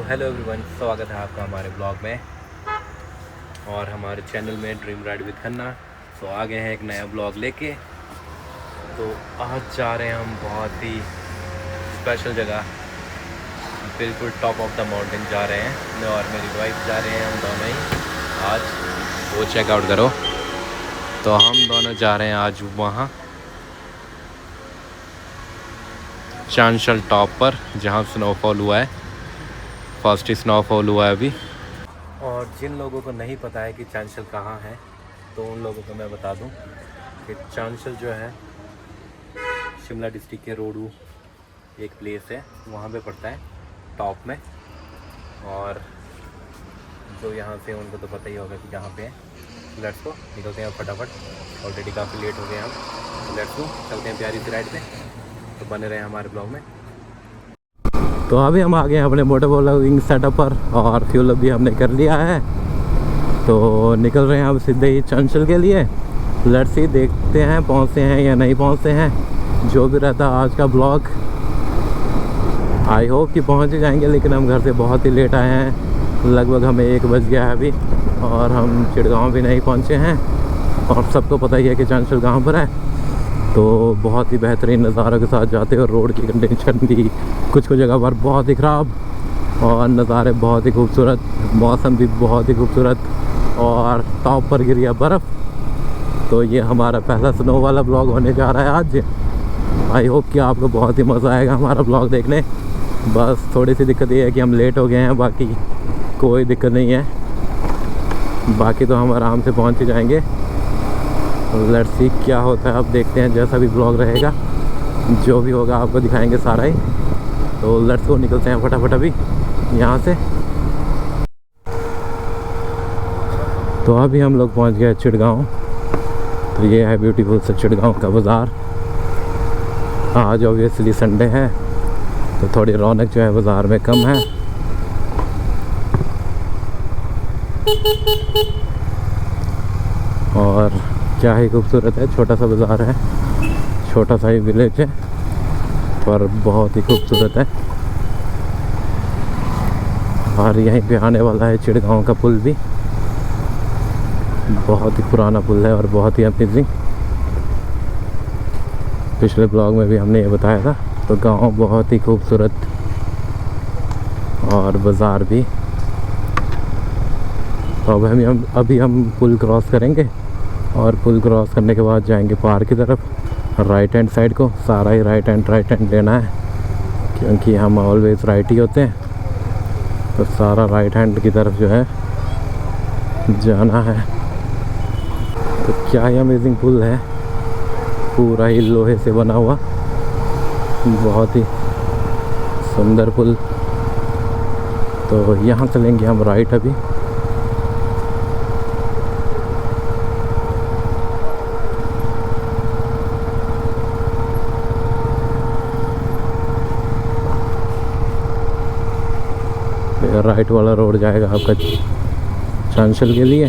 Hello everyone, स्वागत है आपका हमारे ब्लॉग में और हमारे चैनल में ड्रीम राइड विद खन्ना। तो आ गए हैं एक नया ब्लॉग लेके। तो आज जा रहे हैं हम बहुत ही स्पेशल जगह, बिल्कुल टॉप ऑफ द माउंटेन जा रहे हैं। मैं और मेरी वाइफ जा रहे हैं, हम दोनों ही आज वो चेकआउट करो। तो हम दोनों जा रहे हैं आज वहाँ चांशल टॉप पर, जहाँ स्नोफॉल हुआ है, फर्स्ट स्नोफॉल हुआ है अभी। और जिन लोगों को नहीं पता है कि चांशल कहाँ है, तो उन लोगों को मैं बता दूं कि चांशल जो है शिमला डिस्ट्रिक्ट के रोडू एक प्लेस है, वहाँ पे पड़ता है टॉप में। और जो यहाँ से उनको तो पता ही होगा कि कहाँ पे है। लेट्स को निकलते हैं फटाफट, ऑलरेडी काफ़ी लेट हो गए हम। लेट्स को चलते हैं प्यारी सी राइड पे। तो बने रहे हमारे ब्लॉग में। तो अभी हम आ गए हैं अपने मोटर ब्लॉगिंग सेटअप पर और फ्यूल भी हमने कर लिया है। तो निकल रहे हैं हम सीधे ही चांशल के लिए। लेट्स सी, देखते हैं पहुंचते हैं या नहीं पहुंचते हैं। जो भी रहता आज का ब्लॉग, आई होप कि पहुंच ही जाएंगे। लेकिन हम घर से बहुत ही लेट आए हैं, लगभग हमें 1 बज गया है अभी, और हम चिड़गांव भी नहीं पहुंचे हैं। और सबको पता ही है कि चांशल कहाँ पर है। तो बहुत ही बेहतरीन नज़ारों के साथ जाते हैं। और रोड की कंडीशन भी कुछ जगह पर बहुत ही ख़राब, और नज़ारे बहुत ही खूबसूरत, मौसम भी बहुत ही खूबसूरत, और टॉप पर गिरी है बर्फ़। तो ये हमारा पहला स्नो वाला ब्लॉग होने जा रहा है आज। आई होप कि आपको बहुत ही मज़ा आएगा हमारा ब्लॉग देखने। बस थोड़ी सी दिक्कत ये है कि हम लेट हो गए हैं, बाकी कोई दिक्कत नहीं है। बाकी तो हम आराम से पहुँच ही जाएंगे। लेट्स सी क्या होता है, अब देखते हैं। जैसा भी ब्लॉग रहेगा, जो भी होगा आपको दिखाएंगे सारा ही। तो लेट्स को निकलते हैं फटाफट अभी यहाँ से। तो अभी हम लोग पहुँच गए चिड़गांव। तो ये है ब्यूटीफुल सा चिड़गांव का बाज़ार। आज ऑब्वियसली संडे है, तो थोड़ी रौनक जो है बाज़ार में कम है। और क्या ही खूबसूरत है, छोटा सा बाज़ार है, छोटा सा ही विलेज है, पर बहुत ही खूबसूरत है। और यहीं पे आने वाला है चिड़गांव का पुल भी, बहुत ही पुराना पुल है और बहुत ही अमेजिंग। पिछले ब्लॉग में भी हमने ये बताया था। तो गांव बहुत ही खूबसूरत, और बाज़ार भी। तो अब अभी हम पुल क्रॉस करेंगे, और पुल क्रॉस करने के बाद जाएंगे पार्क की तरफ, राइट हैंड साइड को। सारा ही राइट हैंड लेना है, क्योंकि हम ऑलवेज राइट ही होते हैं। तो सारा राइट हैंड की तरफ जो है जाना है। तो क्या ही अमेजिंग पुल है, पूरा ही लोहे से बना हुआ, बहुत ही सुंदर पुल। तो यहाँ चलेंगे हम राइट अभी। राइट वाला रोड जाएगा आपका चांशल के लिए।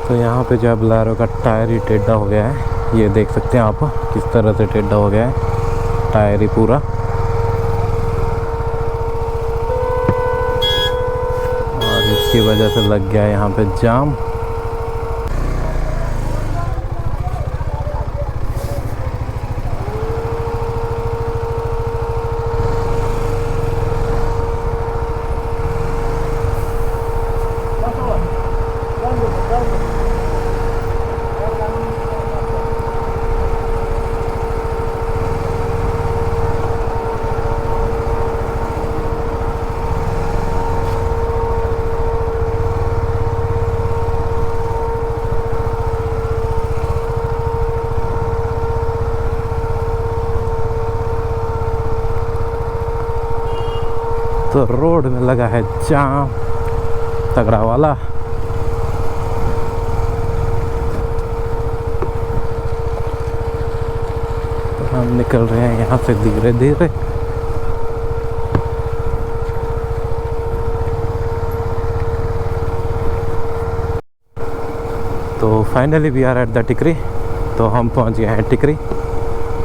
तो यहाँ पे जो है बोलेरो का टायर ही टेढ़ा हो गया है। ये देख सकते हैं आप किस तरह से टेढ़ा हो गया है टायर ही पूरा। और इसकी वजह से लग गया है यहाँ पे जाम। तो रोड में लगा है जाम तगड़ा वाला। तो हम निकल रहे हैं यहाँ से धीरे धीरे। तो finally we are at the Tikri. तो हम पहुँच गए हैं टिकरी।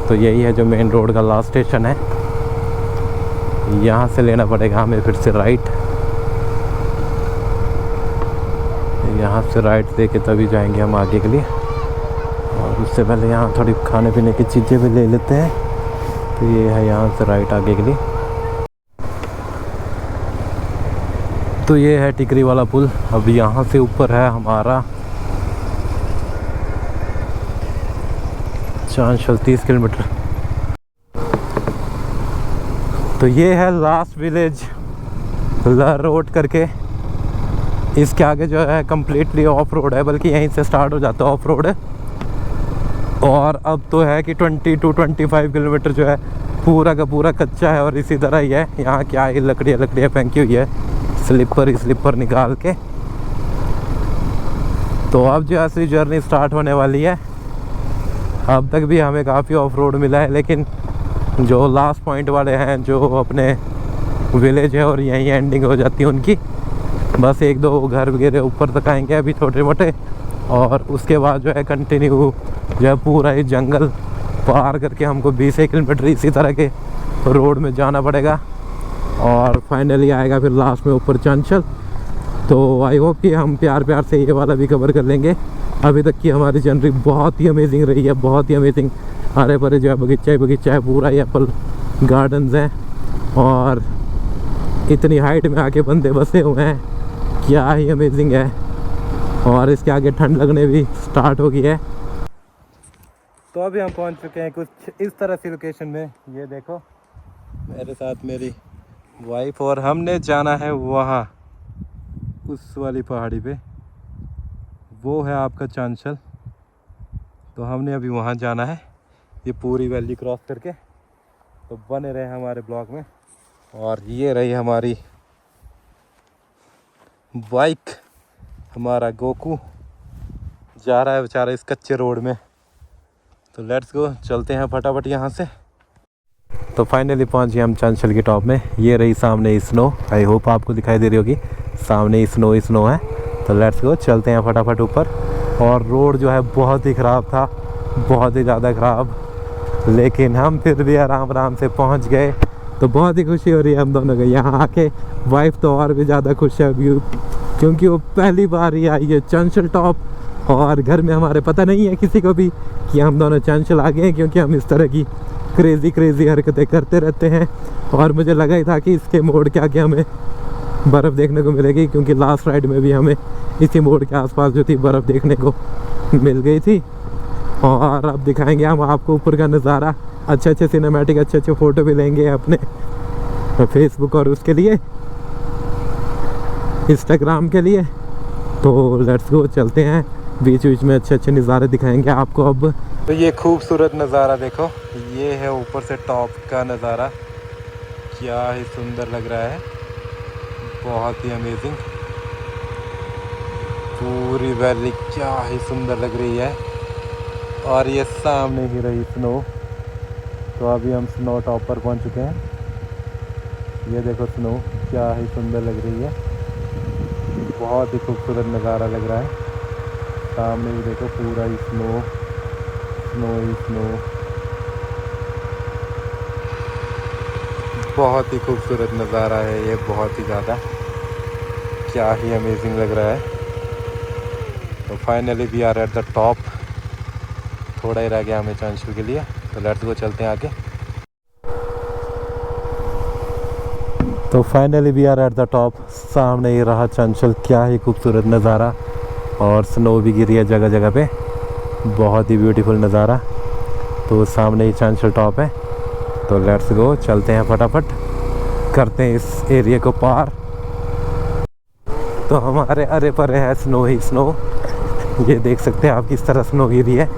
तो यही है जो मेन रोड का लास्ट स्टेशन है। यहाँ से लेना पड़ेगा हमें फिर से राइट। यहाँ से राइट दे के तभी जाएंगे हम आगे के लिए। और उससे पहले यहाँ थोड़ी खाने पीने की चीज़ें भी ले लेते हैं। तो ये है यहाँ से राइट आगे के लिए। तो ये है टिकरी वाला पुल। अब यहाँ से ऊपर है हमारा चांशल 30 किलोमीटर। तो ये है लास्ट विलेज रोड करके। इसके आगे जो है कम्प्लीटली ऑफ रोड है, बल्कि यहीं से स्टार्ट हो जाता है ऑफ रोड। और अब तो है कि 20 to 25 किलोमीटर जो है पूरा का पूरा कच्चा है। और इसी तरह ही है, यहाँ क्या है लकड़ियाँ फेंकी हुई है स्लिपर निकाल के। तो अब जो असली जर्नी स्टार्ट होने वाली है। अब तक भी हमें काफ़ी ऑफ रोड मिला है, लेकिन जो लास्ट पॉइंट वाले हैं जो अपने विलेज है और यहीं एंडिंग हो जाती है उनकी, बस 1-2 घर वगैरह ऊपर तक आएंगे अभी छोटे मोटे। और उसके बाद जो है कंटिन्यू जो है पूरा ही जंगल पार करके हमको 20 किलोमीटर इसी तरह के रोड में जाना पड़ेगा। और फाइनली आएगा फिर लास्ट में ऊपर चांशल। तो आई होप कि हम प्यार से ये वाला भी कवर कर लेंगे। अभी तक की हमारी जर्नी बहुत ही अमेजिंग रही है, बहुत ही अमेजिंग। हरे भरे जो है बगीचा है, पूरा ही एप्पल गार्डन्स हैं। और इतनी हाइट में आके बंदे बसे हुए हैं, क्या ही अमेजिंग है। और इसके आगे ठंड लगने भी स्टार्ट हो गई है। तो अभी हम पहुंच चुके हैं कुछ इस तरह की लोकेशन में। ये देखो मेरे साथ मेरी वाइफ, और हमने जाना है वहाँ उस वाली पहाड़ी पे, वो है आपका चांशल। तो हमने अभी वहाँ जाना है, ये पूरी वैली क्रॉस करके। तो बने रहे हमारे ब्लॉग में। और ये रही हमारी बाइक, हमारा गोकू जा रहा है बेचारा इस कच्चे रोड में। तो लेट्स गो, चलते हैं फटाफट यहाँ से। तो फाइनली पहुँच गए हम चांशल के टॉप में। ये रही सामने स्नो, आई होप आपको दिखाई दे रही होगी, सामने स्नो है। तो लेट्स गो, चलते हैं फटाफट ऊपर। और रोड जो है बहुत ही ख़राब था, बहुत ही ज़्यादा ख़राब, लेकिन हम फिर भी आराम से पहुँच गए। तो बहुत ही खुशी हो रही है हम दोनों को यहाँ आके। वाइफ तो और भी ज़्यादा खुश है क्योंकि वो पहली बार ही आई है चांशल टॉप। और घर में हमारे पता नहीं है किसी को भी कि हम दोनों चांशल आ गए हैं, क्योंकि हम इस तरह की क्रेज़ी हरकतें करते रहते हैं। और मुझे लगा ही था कि इसके मोड़ के आगे हमें बर्फ़ देखने को मिलेगी, क्योंकि लास्ट राइड में भी हमें इसी मोड़ के आसपास जो थी बर्फ़ देखने को मिल गई थी। और अब दिखाएंगे हम आपको ऊपर का नज़ारा, अच्छे सिनेमैटिक अच्छे फ़ोटो भी लेंगे अपने फेसबुक और उसके लिए इंस्टाग्राम के लिए। तो लेट्स गो, चलते हैं। बीच में अच्छे नज़ारे दिखाएंगे आपको अब। तो ये खूबसूरत नज़ारा देखो, ये है ऊपर से टॉप का नज़ारा, क्या ही सुंदर लग रहा है, बहुत ही अमेजिंग। पूरी वैली क्या ही सुंदर लग रही है। और ये सामने ही रही स्नो। तो अभी हम स्नो टॉप पर पहुंच चुके हैं। ये देखो स्नो क्या ही सुंदर लग रही है, बहुत ही खूबसूरत नज़ारा लग रहा है। सामने भी देखो पूरा ही स्नो। बहुत ही खूबसूरत नज़ारा है ये, बहुत ही ज़्यादा, क्या ही अमेजिंग लग रहा है। तो finally we are at the top. थोड़ा ही रह गया हमें चांशल के लिए। तो लेट्स गो, चलते हैं आगे। तो finally we are at the top. सामने ही रहा चांशल, क्या ही खूबसूरत नज़ारा। और स्नो भी गिरी है जगह जगह पे, बहुत ही ब्यूटीफुल नज़ारा। तो सामने ही चांशल टॉप है। तो लेट्स गो, चलते हैं फटाफट, करते हैं इस एरिया को पार। तो हमारे अरे परे है स्नो ही स्नो। ये देख सकते हैं आप किस तरह स्नो गिरी है,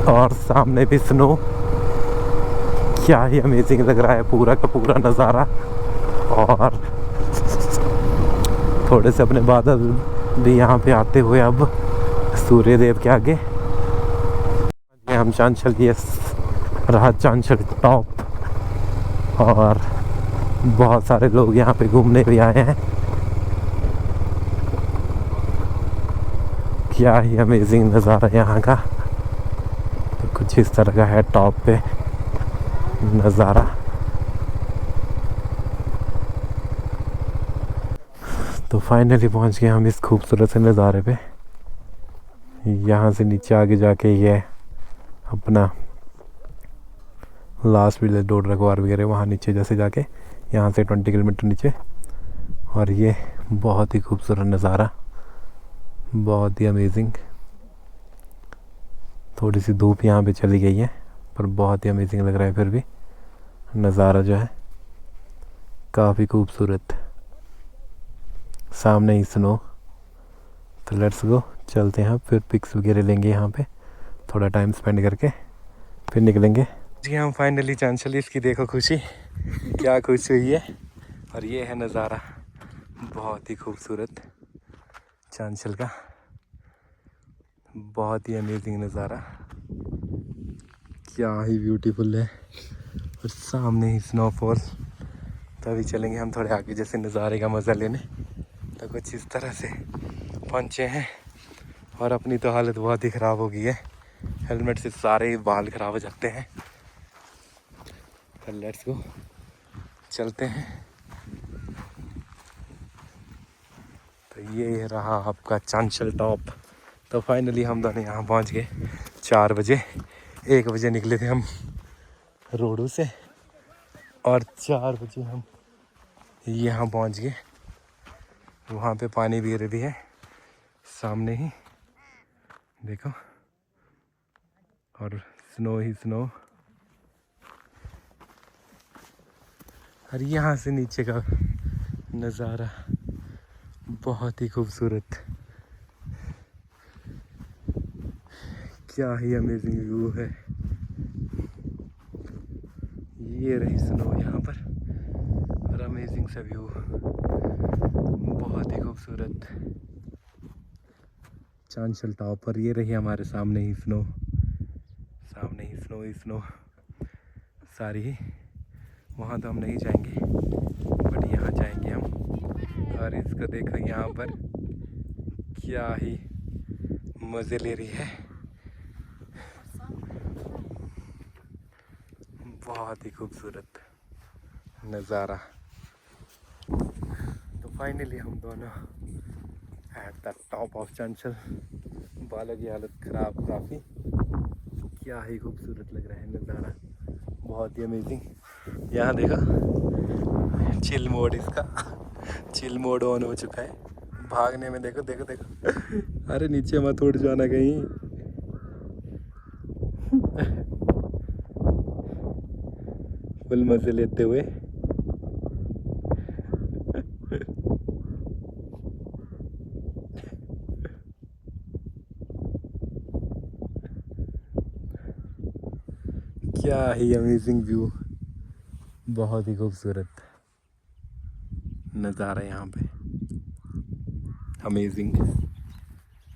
और सामने भी स्नो। क्या ही अमेजिंग लग रहा है पूरा का पूरा नज़ारा। और थोड़े से अपने बादल भी यहाँ पे आते हुए अब सूर्य देव के आगे हम चांशल, ये रहा चांशल टॉप। और बहुत सारे लोग यहाँ पे घूमने भी आए हैं। क्या ही अमेजिंग नज़ारा यहाँ का। तो कुछ इस तरह का है टॉप पे नज़ारा। तो फाइनली पहुंच गए हम इस खूबसूरत से नज़ारे पे। यहाँ से नीचे आगे जाके ये अपना लास्ट विलेज डोड रखवार वगैरह वहाँ नीचे जैसे जाके यहाँ से 20 किलोमीटर नीचे। और ये बहुत ही खूबसूरत नज़ारा, बहुत ही अमेजिंग। थोड़ी सी धूप यहाँ पे चली गई है पर बहुत ही अमेजिंग लग रहा है। फिर भी नज़ारा जो है काफ़ी खूबसूरत, सामने ही स्नो। तो लेट्स गो, चलते हैं फिर पिक्स वगैरह लेंगे यहाँ पे, थोड़ा टाइम स्पेंड करके फिर निकलेंगे जी हम फाइनली चांशल। इसकी देखो खुशी, क्या खुशी हुई है। और ये है नज़ारा बहुत ही खूबसूरत चांशल का, बहुत ही अमेजिंग नज़ारा, क्या ही ब्यूटीफुल है। और सामने ही स्नोफॉल। तो अभी चलेंगे हम थोड़े आगे जैसे नज़ारे का मज़ा लेने। तो कुछ इस तरह से पहुँचे हैं और अपनी तो हालत बहुत ही ख़राब हो गई है, हेलमेट से सारे बाल ख़राब हो जाते हैं। तो लेट्स गो, चलते हैं। तो ये रहा आपका चांशल टॉप। तो फाइनली हम दोनों यहाँ पहुँच गए 4 बजे। 1 बजे निकले थे हम रोडू से और 4 बजे हम यहाँ पहुँच गए। वहाँ पे पानी वगैरह भी है सामने ही देखो, और स्नो ही स्नो। और यहाँ से नीचे का नज़ारा बहुत ही खूबसूरत, क्या ही अमेजिंग व्यू है। ये रही स्नो यहाँ पर और अमेजिंग सा व्यू, बहुत ही खूबसूरत चांशल टॉप। और ये रही हमारे सामने ही स्नो, सामने ही स्नो ही स्नो सारी ही। वहाँ तो हम नहीं जाएंगे बट यहाँ जाएंगे हम। और इसको देखो यहाँ पर क्या ही मज़े ले रही है, बहुत ही खूबसूरत नज़ारा। तो फाइनली हम दोनों eight the top of Chanshal. बालों की हालत ख़राब काफ़ी, क्या ही खूबसूरत लग रहा है नज़ारा, बहुत ही अमेजिंग। यहाँ देखो चिल मोड, इसका चिल मोड ऑन हो चुका है। भागने में देखो देखो देखो, अरे नीचे मत उड़ जाना कहीं। फुल मज़े लेते हुए क्या ही अमेजिंग व्यू, बहुत ही खूबसूरत नज़ारा यहाँ पे, अमेजिंग।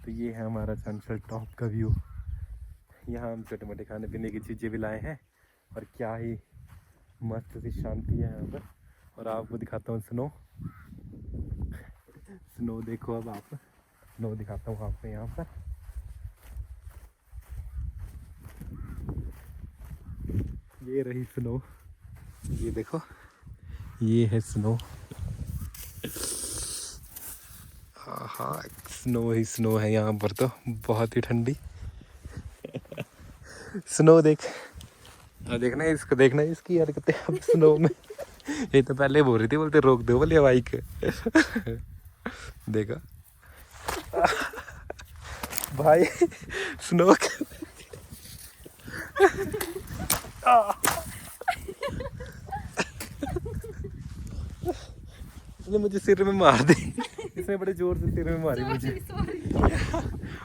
तो ये है हमारा चांशल टॉप का व्यू। यहाँ हम छोटे मोटे खाने पीने की चीज़ें भी लाए हैं और क्या ही मस्त सी शांति है यहाँ पर। और आपको दिखाता हूँ स्नो, स्नो देखो। अब आप स्नो दिखाता हूँ आपको यहाँ पर। ये रही स्नो, ये देखो ये है स्नो। हाँ स्नो ही स्नो है यहाँ पर, तो बहुत ही ठंडी स्नो देख, देखना है इसको, देखना है इसकी हरकतें अब स्नो में। ये तो पहले बोल रही थी, बोलते रोक दो बोले बाइक। देखा भाई स्नो इसने मुझे सिर में मार दी, इसने बड़े जोर से सिर में मारी मुझे।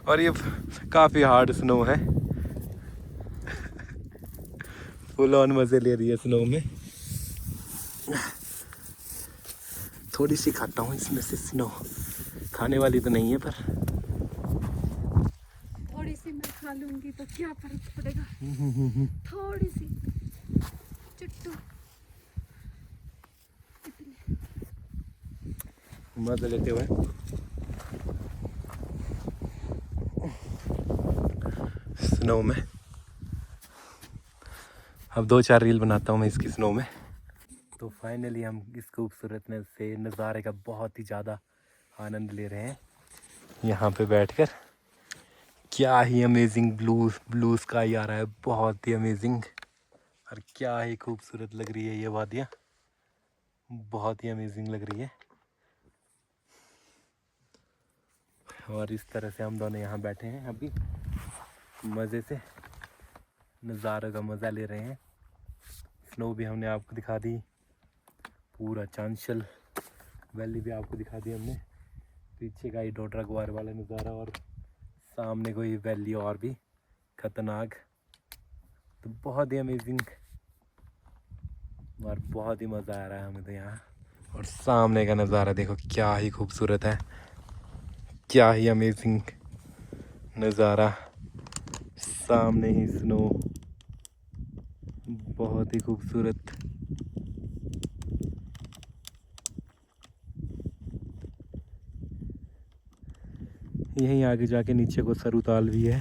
और ये काफी हार्ड स्नो है, फुल ऑन मजे ले रही है स्नो में। थोड़ी सी खाता हूँ इसमें से स्नो, खाने वाली तो नहीं है पर थोड़ी सी मैं खा लूंगी तो क्या फर्क पड़ेगा, थोड़ी सी चुट्टू। मजा लेते हुए स्नो में। अब 2-4 रील बनाता हूँ मैं इसकी स्नो में। तो फाइनली हम इस खूबसूरत से नज़ारे का बहुत ही ज़्यादा आनंद ले रहे हैं यहाँ पे बैठकर। क्या ही अमेजिंग ब्लू स्काई आ रहा है, बहुत ही अमेजिंग। और क्या ही खूबसूरत लग रही है ये वादियाँ, बहुत ही अमेजिंग लग रही है। और इस तरह से हम दोनों यहाँ बैठे हैं अभी, मज़े से नज़ारों का मज़ा ले रहे हैं। स्नो भी हमने आपको दिखा दी, पूरा चांशल वैली भी आपको दिखा दी हमने। पीछे का ही डोडरा ग्वार वाला नज़ारा, और सामने कोई वैली और भी खतरनाक। तो बहुत ही अमेजिंग और बहुत ही मज़ा आ रहा है हमें तो यहाँ। और सामने का नज़ारा देखो क्या ही खूबसूरत है, क्या ही अमेजिंग नज़ारा। सामने ही स्नो, बहुत ही खूबसूरत। यहीं आगे जाके नीचे को सरुताल भी है,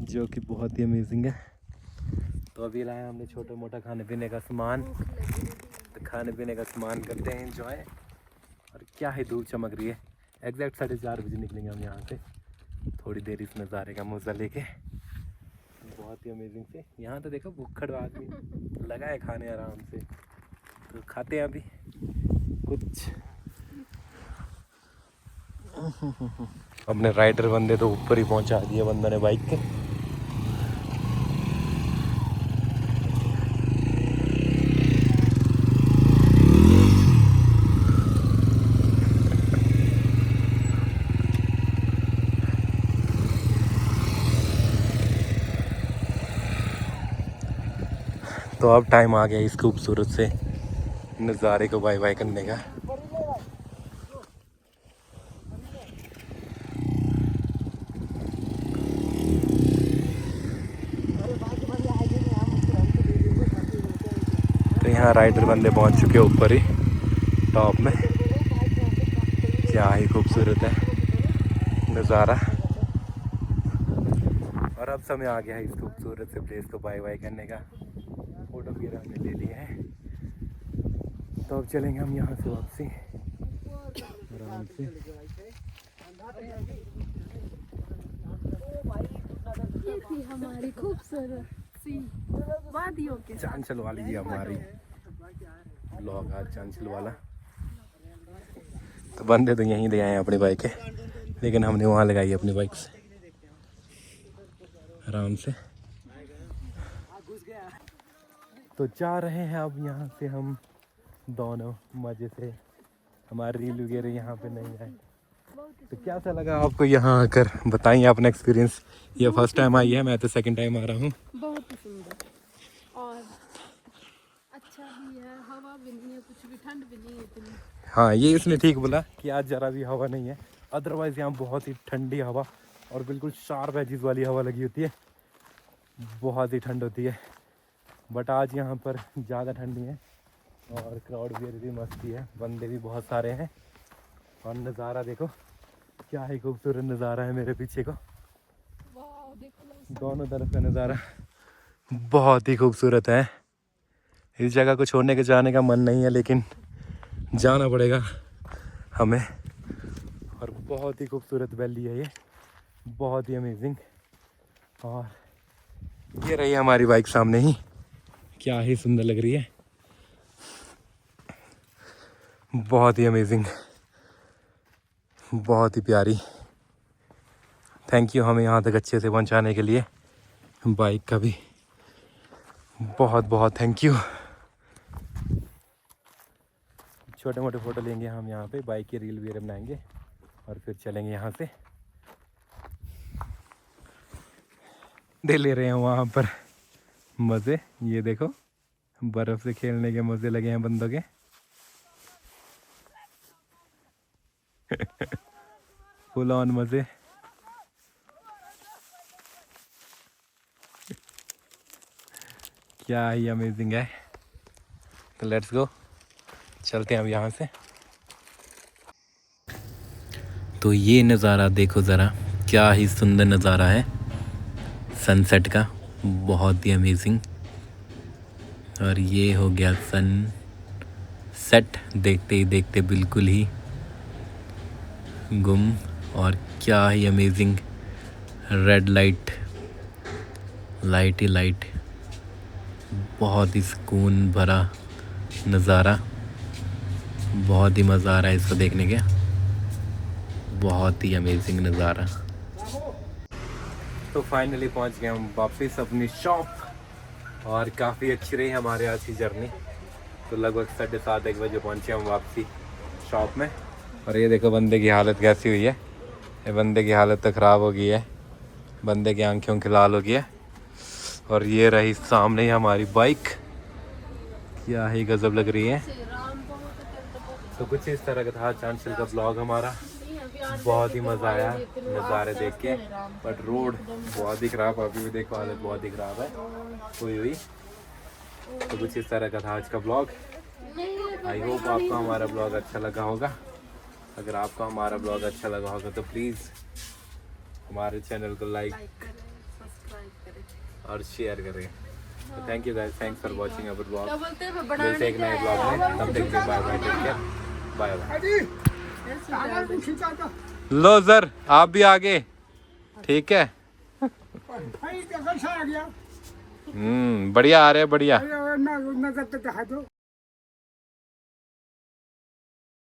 जो कि बहुत ही अमेजिंग है। तो अभी लाया हमने छोटा मोटा खाने पीने का सामान, तो खाने पीने का सामान करते हैं एंजॉय। और क्या ही धूप चमक रही है, एग्जैक्ट 4:30 बजे निकलेंगे हम यहाँ से। थोड़ी देर इस नज़ारे का मज़ा लेके, बहुत ही अमेजिंग से। यहाँ तो देखो भूखड़ आदमी लगा है खाने आराम से, तो खाते हैं अभी कुछ। अपने राइडर बंदे तो ऊपर ही पहुँचा दिए बंदों ने बाइक के। तो अब टाइम आ गया इस खूबसूरत से नज़ारे को बाय बाय करने का। तो यहाँ राइडर बंदे पहुँच चुके ऊपर ही टॉप में। क्या ही खूबसूरत है नज़ारा। और अब समय आ गया है इस खूबसूरत से प्लेस को बाय बाय करने का। फोटो वगैरह हमने ले लिए हैं, तो अब चलेंगे हम यहाँ से वापसी आराम से। ये थी हमारी खूबसूरत सी वादियों के चांशल वाली ही हमारी ब्लॉग आज चांशल वाला। तो बंदे तो यहीं ले आए हैं अपनी बाइक है, लेकिन हमने वहाँ लगाई अपनी बाइक से आराम से। तो जा रहे हैं अब यहाँ से हम दोनों मज़े से। हमारी रील वगैरह यहाँ पे नहीं है। तो कैसा लगा आपको यहाँ आकर, बताइए अपना एक्सपीरियंस। ये फर्स्ट टाइम आई है, मैं तो सेकंड टाइम आ रहा हूँ। बहुत ही सुंदर और अच्छा भी है, हवा भी नहीं है, कुछ भी ठंड भी नहीं है इतनी। हाँ, ये इसने ठीक बोला कि आज ज़रा भी हवा नहीं है, अदरवाइज़ यहाँ बहुत ही ठंडी हवा और बिल्कुल शार्प एजिस वाली हवा लगी होती है, बहुत ही ठंड होती है। बट आज यहाँ पर ज़्यादा ठंडी है और क्राउड भी मस्ती है, बंदे भी बहुत सारे हैं। और नज़ारा देखो क्या ही खूबसूरत नज़ारा है मेरे पीछे को, वाह देखो दोनों तरफ का नज़ारा बहुत ही खूबसूरत है। इस जगह को छोड़ने के जाने का मन नहीं है, लेकिन जाना पड़ेगा हमें। और बहुत ही खूबसूरत वैली है ये, बहुत ही अमेजिंग। और ये रही हमारी बाइक सामने ही, क्या ही सुंदर लग रही है, बहुत ही अमेजिंग, बहुत ही प्यारी। थैंक यू हमें यहाँ तक अच्छे से पहुँचाने के लिए, बाइक का भी बहुत बहुत थैंक यू। छोटे मोटे फ़ोटो लेंगे हम यहाँ पे, बाइक की रील वगैरह बनाएंगे और फिर चलेंगे यहाँ से। दे ले रहे हैं वहाँ पर मज़े, ये देखो बर्फ़ से खेलने के मज़े लगे हैं बंदों के। फुल ऑन मज़े। क्या ही अमेजिंग है। तो लेट्स गो, चलते हैं अब यहाँ से। तो ये नज़ारा देखो ज़रा, क्या ही सुंदर नज़ारा है सनसेट का, बहुत ही अमेजिंग। और ये हो गया सन सेट, देखते ही देखते बिल्कुल ही गुम। और क्या ही अमेजिंग रेड लाइट, लाइट ही लाइट, बहुत ही सुकून भरा नज़ारा, बहुत ही मज़ा आ रहा है इसको देखने के, बहुत ही अमेजिंग नज़ारा। तो फाइनली पहुंच गए हम वापस अपनी शॉप और काफ़ी अच्छी रही हमारे आज की जर्नी। तो लगभग 7:30-1 बजे पहुंचे हम वापसी शॉप में। और ये देखो बंदे की हालत कैसी हुई है, ये बंदे की हालत तो ख़राब हो गई है, बंदे की आंखें की लाल हो गई है। और ये रही सामने ही हमारी बाइक, क्या ही गजब लग रही है। तो कुछ इस तरह का था चांशल का ब्लॉग हमारा। बहुत ही मज़ा आया नज़ारे देख के, बट रोड बहुत ही ख़राब, अभी भी देखो हालत बहुत ही ख़राब है हुई। तो कुछ इस तरह का था आज का ब्लॉग। आई होप आपको हमारा ब्लॉग अच्छा लगा होगा। अगर आपको हमारा ब्लॉग अच्छा लगा होगा तो प्लीज़ हमारे चैनल को लाइक और शेयर करें। तो thank you guys, thanks for watching our blog. मिलते हैं एक नए ब्लॉग में, तब तक के लिए bye bye, take care, bye bye. लो सर आप भी आगे, ठीक है। बढ़िया आ रहे हैं, बढ़िया।